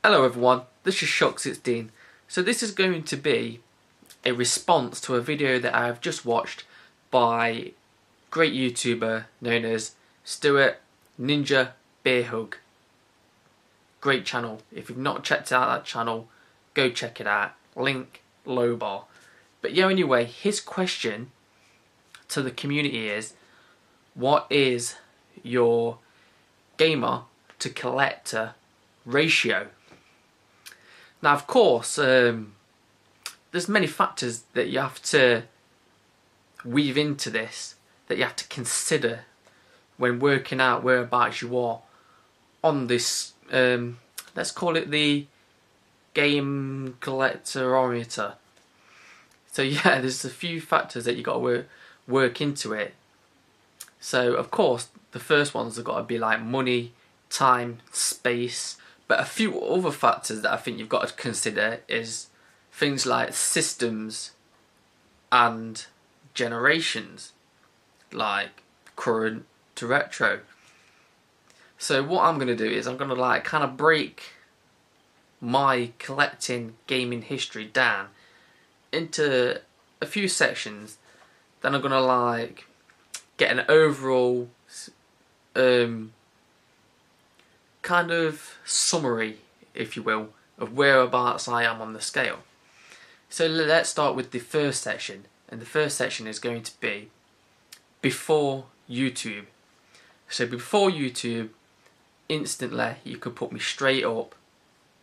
Hello everyone, this is Shucks, it's Dean. So this is going to be a response to a video that I've just watched by a great YouTuber known as Stuart Ninjabearhug. Great channel. If you've not checked out that channel, go check it out. Link low bar. But yeah, anyway, his question to the community is, what is your gamer to collector ratio? Now, of course, there's many factors that you have to weave into this, that you have to consider when working out whereabouts you are on this, let's call it the game collectorometer. So yeah, there's a few factors that you got to work into it. So of course, the first ones have got to be like money, time, space. But a few other factors that I think you've got to consider is things like systems and generations, like current to retro. So what I'm going to do is I'm going to like kind of break my collecting gaming history down into a few sections. Then I'm going to like get an overall kind of summary, if you will, of whereabouts I am on the scale. So let's start with the first section, and the first section is going to be before YouTube. So before YouTube, instantly you could put me straight up,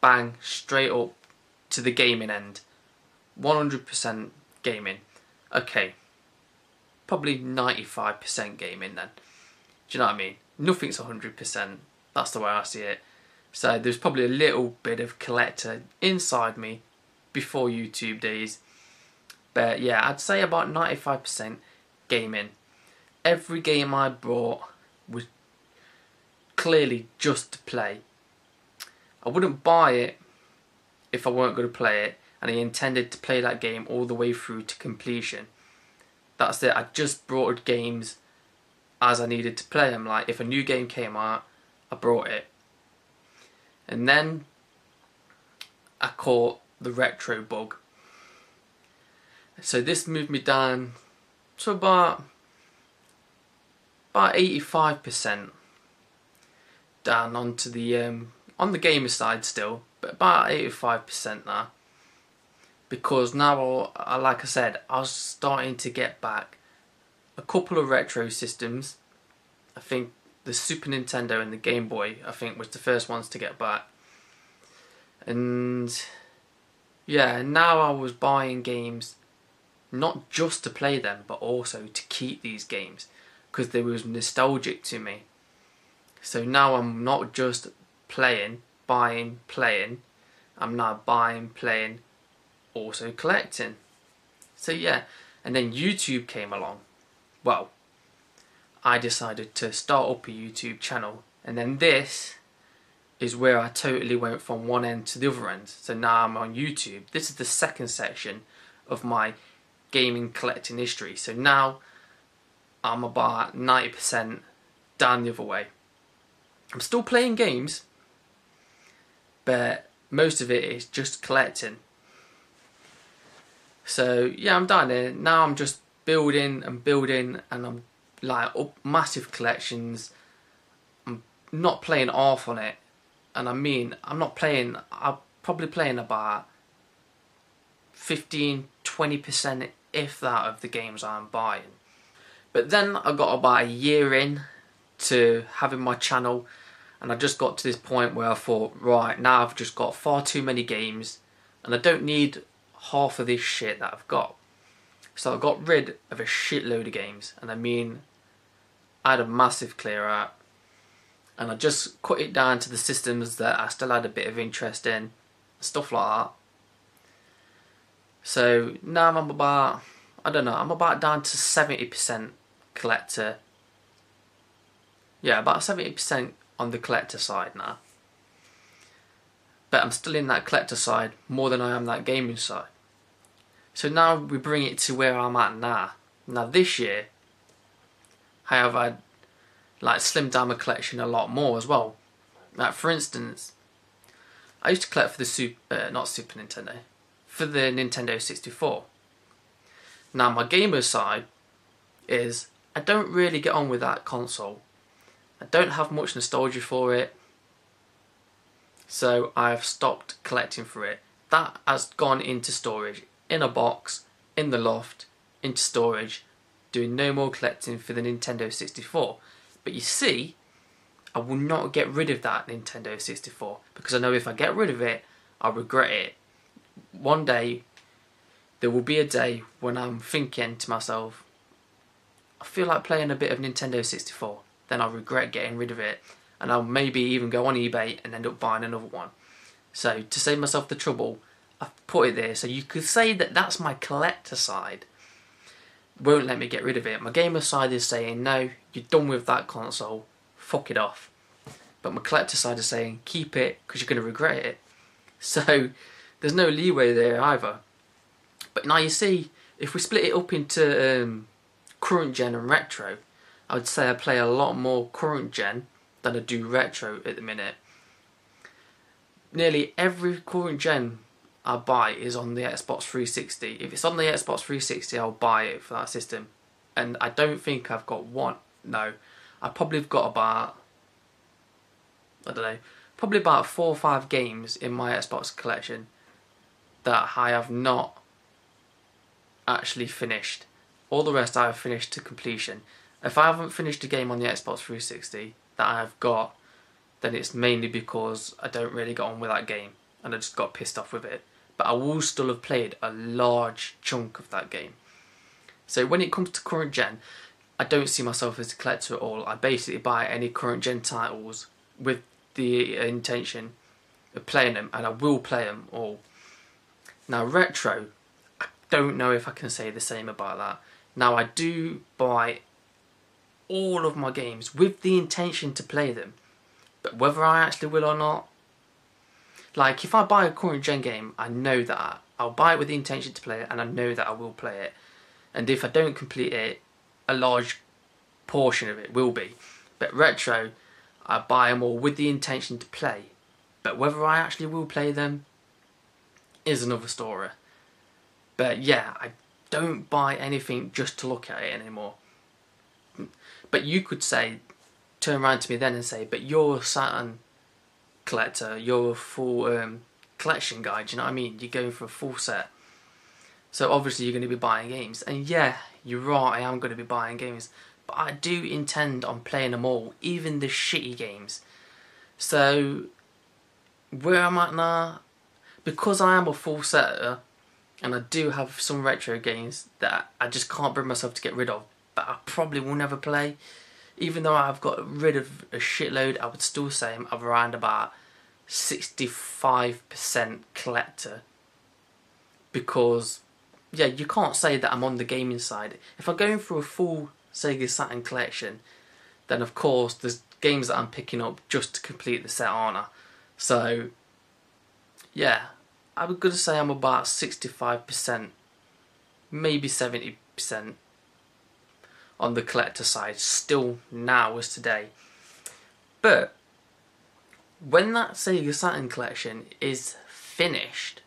bang, straight up to the gaming end. 100% gaming. Okay, probably 95% gaming then. Do you know what I mean? Nothing's 100%. That's the way I see it. So there's probably a little bit of collector inside me before YouTube days. But yeah, I'd say about 95% gaming. Every game I bought was clearly just to play. I wouldn't buy it if I weren't going to play it, and I intended to play that game all the way through to completion. That's it. I just brought games as I needed to play them. Like if a new game came out, I brought it. And then I caught the retro bug. So this moved me down to about 85% down onto the on the gamer side still, but about 85% now. Because now, like I said, I was starting to get back a couple of retro systems. I think the Super Nintendo and the Game Boy, I think, was the first ones to get back. And yeah, now I was buying games not just to play them, but also to keep these games, because they was nostalgic to me. So now I'm not just playing, buying, playing. I'm now buying, playing, also collecting. So yeah, and then YouTube came along. Well, I decided to start up a YouTube channel, and then this is where I totally went from one end to the other end. So now I'm on YouTube. This is the second section of my gaming collecting history. So now I'm about 90% down the other way. I'm still playing games, but most of it is just collecting. So yeah, I'm down there. Now I'm just building and building, and I'm like up massive collections. I'm not playing half on it, and I mean I'm probably playing about 15-20% if that of the games I'm buying. But then I got about a year in to having my channel, and I just got to this point where I thought, right, now I've just got far too many games and I don't need half of this shit that I've got. So I got rid of a shitload of games, and I mean I had a massive clear out, and I just cut it down to the systems that I still had a bit of interest in, stuff like that. So now I'm about, I don't know, I'm about down to 70% collector. Yeah, about 70% on the collector side now. But I'm still in that collector side more than I am that gaming side. So now we bring it to where I'm at now. Now this year, I have had like slimmed down my collection a lot more as well. Like for instance, I used to collect for the not Super Nintendo, for the Nintendo 64. Now my gamer side is I don't really get on with that console. I don't have much nostalgia for it, so I've stopped collecting for it. That has gone into storage, in a box, in the loft, into storage, doing no more collecting for the Nintendo 64. But you see, I will not get rid of that Nintendo 64 because I know if I get rid of it, I'll regret it. One day, there will be a day when I'm thinking to myself, I feel like playing a bit of Nintendo 64, then I'll regret getting rid of it, and I'll maybe even go on eBay and end up buying another one. So to save myself the trouble, I've put it there, so you could say that that's my collector side. Won't let me get rid of it. My gamer side is saying, no, you're done with that console, fuck it off. But my collector side is saying, keep it, because you're going to regret it. So there's no leeway there either. But now you see, if we split it up into current gen and retro, I would say I play a lot more current gen than I do retro at the minute. Nearly every current gen I buy is on the Xbox 360. If it's on the Xbox 360, I'll buy it for that system. And I don't think I've got one. No, I probably have got about, I don't know, probably about 4 or 5 games in my Xbox collection that I have not actually finished. All the rest I have finished to completion. If I haven't finished a game on the Xbox 360 that I have got, then it's mainly because I don't really get on with that game and I just got pissed off with it. But I will still have played a large chunk of that game. So when it comes to current gen, I don't see myself as a collector at all. I basically buy any current gen titles with the intention of playing them, and I will play them all. Now retro, I don't know if I can say the same about that. Now I do buy all of my games with the intention to play them, but whether I actually will or not, like if I buy a current gen game, I know that I'll buy it with the intention to play it, and I know that I will play it. And if I don't complete it, a large portion of it will be. But retro, I buy them all with the intention to play, but whether I actually will play them is another story. But yeah, I don't buy anything just to look at it anymore. But you could say, turn around to me then and say, but you're a Saturn collector, you're a full collection guy, do you know what I mean? You're going for a full set. So obviously you're going to be buying games. And yeah, you're right, I am going to be buying games. But I do intend on playing them all, even the shitty games. So, where I'm at now, because I am a full setter, and I do have some retro games that I just can't bring myself to get rid of, but I probably will never play. Even though I've got rid of a shitload, I would still say I'm around about 65% collector. Because, yeah, you can't say that I'm on the gaming side. If I'm going through a full Sega Saturn collection, then of course there's games that I'm picking up just to complete the set, aren't I? So, yeah, I was going to say I'm about 65%, maybe 70% on the collector side, still now as today. But when that Sega Saturn collection is finished,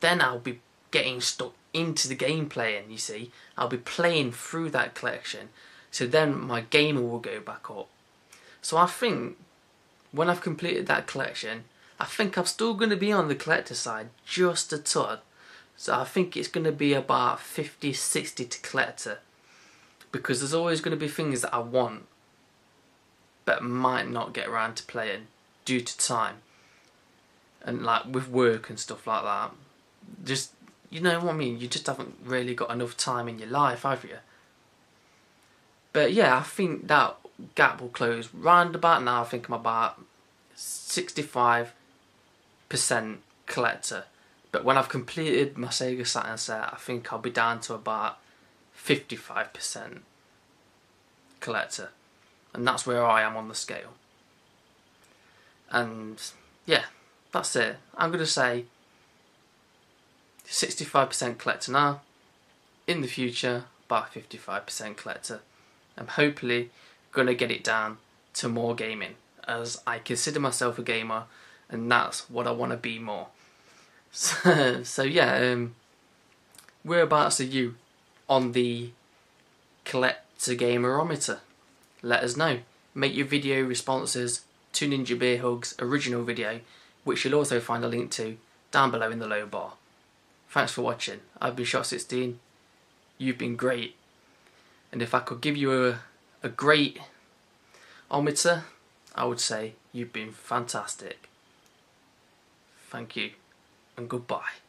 then I'll be getting stuck into the gameplay, and you see, I'll be playing through that collection, so then my gamer will go back up. So I think when I've completed that collection, I think I'm still going to be on the collector side just a tad. So I think it's going to be about 50-60 to collector, because there's always going to be things that I want but might not get around to playing due to time, and like with work and stuff like that. Just, you know what I mean, you just haven't really got enough time in your life, have you? But yeah, I think that gap will close round about now. I think I'm about 65% collector, but when I've completed my Sega Saturn set, I think I'll be down to about 55% collector, and that's where I am on the scale. And yeah, that's it. I'm going to say 65% collector now, in the future about 55% collector. I'm hopefully going to get it down to more gaming, as I consider myself a gamer and that's what I want to be more. So yeah, whereabouts are you on the collector gamerometer? Let us know. Make your video responses to Ninjabearhug's original video, which you'll also find a link to down below in the low bar. Thanks for watching. I've been Shot16. You've been great. And if I could give you a great ometer, I would say you've been fantastic. Thank you and goodbye.